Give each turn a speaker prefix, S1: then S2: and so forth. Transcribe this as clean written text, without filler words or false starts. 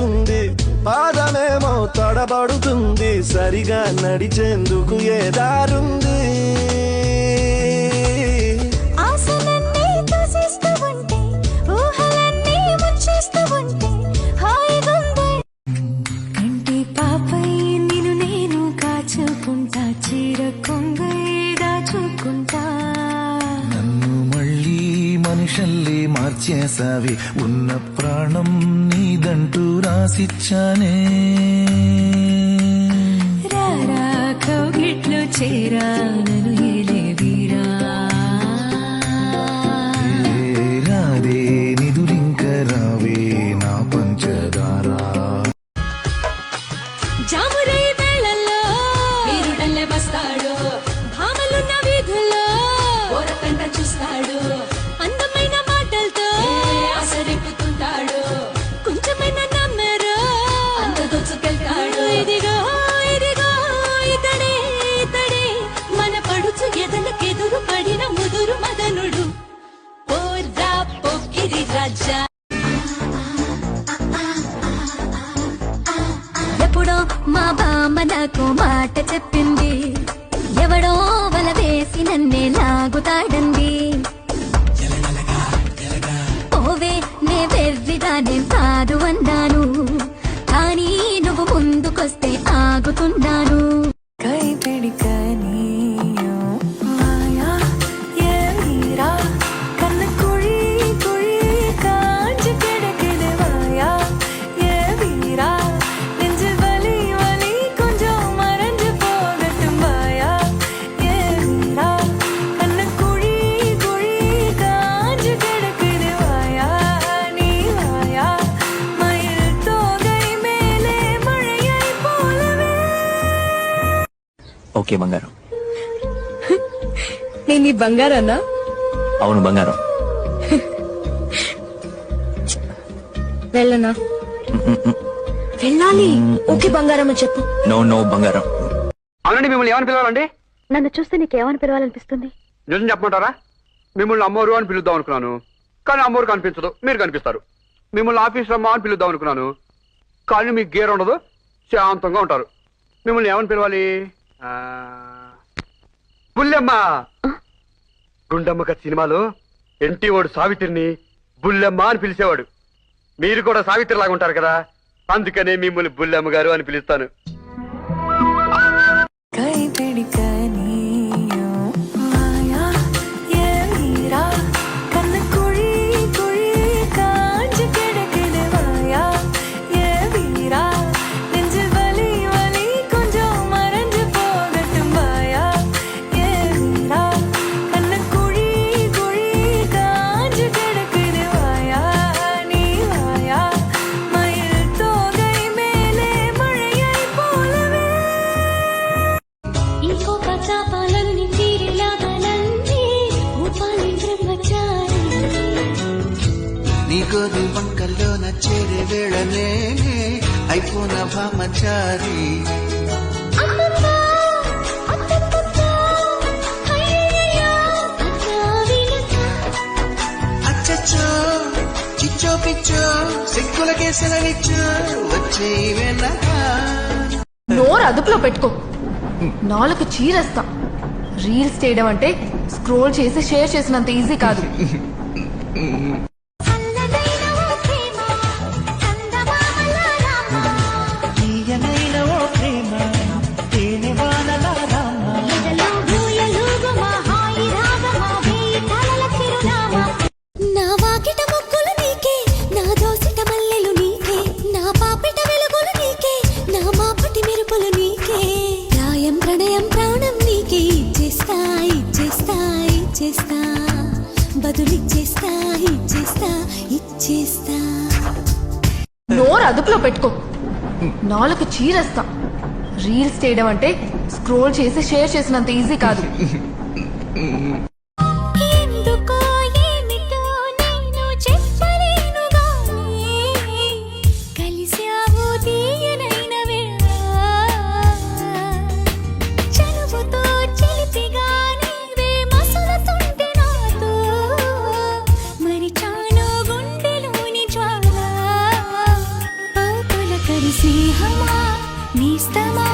S1: చేస్తుంది, పాదమేమో తడబడుతుంది, సరిగా నడిచేందుకు ఏ దారుంది?
S2: మనిషల్లే మార్చేసావి, ఉన్న ప్రాణం నీదంటూ రాసిచ్చానే.
S3: రారా కౌగిట్లో చేరా నన్ను ఏలే వీరా,
S2: రాదే నిదురింక రావే నా పంచదారా.
S3: జామురై వేళల్లో వీరుడల్లే వస్తాడు, భామలున్న వీధుల్లో ఓరకంట చూస్తాడు, అందమైన మాటలతో ఆసరిపుతుంటాడు, కొంచెమైన నమ్మరు అంత దొచ్చుకెళ్తాడు. ఇదిగో ఇదిగో ఇతడే ఇతడే మన పడుచు ఎదలకెదురు పడిన ముదురు మదనుడు, పోరా పోకిరి రాజా. ఎప్పుడో మా బామ్మ నాకు మాట చెప్పింది, ఎవడో వల వేసి నన్నే లాగుతాడంది. ఓవే నే వెర్రిగానేం కాదు అన్నాను, కానీ నువ్వు ముందుకొస్తే ఆగుతున్నాను.
S4: ఓకే బంగారం.
S3: నేను నీ బంగారన్నా?
S4: అవును బంగారం.
S3: వెళ్ళనా? వెళ్ళాలి. ఓకే బంగారం అని చెప్పు.
S4: నో నో బంగారం.
S5: అవునండి, మిమ్మల్ని ఏమని పిలవాలండి?
S3: నన్ను చూస్తే నీకేమని పిలవాలనిపిస్తుంది?
S5: నిజం చెప్పమంటారా? మిమ్మల్ని అమ్మోరు అని పిలుద్దాం అనుకున్నాను, కానీ అమ్మోరు కనిపించదు, మీరు కనిపిస్తారు. మిమ్మల్ని ఆఫీస్ రమ్మా అని పిలుద్దాం అనుకున్నాను, కానీ మీకు గేర్ ఉండదు, శాంతంగా ఉంటారు. మిమ్మల్ని ఏమని పిలవాలి? బుల్లెమ్మ. గుండమ్మ కథ సినిమాలో ఎన్టీ వాడు సావిత్రిని బుల్లెమ్మ అని పిలిచేవాడు. మీరు కూడా సావిత్రి లాగా ఉంటారు కదా, అందుకనే మిమ్మల్ని బుల్లెమ్మ గారు అని పిలుస్తాను.
S6: నీకోది వంకల్లో నచ్చేరే వేళనే అయిపోన భామచారి. అచ్చచ్చో చిచ్చో పిచ్చో సిక్కులకే సెలవిచ్చో వచ్చే
S7: నోరు అదుపులో పెట్టుకో, నాలుగు చీరేస్తా. రీల్స్ చేయడం అంటే స్క్రోల్ చేసి షేర్ చేసినంత ఈజీ కాదు. నోరు అదుపులో పెట్టుకో, నాలుగు చీరేస్తా. రీల్స్ చేయడం అంటే స్క్రోల్ చేసి షేర్ చేసినంత ఈజీ కాదు.
S3: నేస్తమా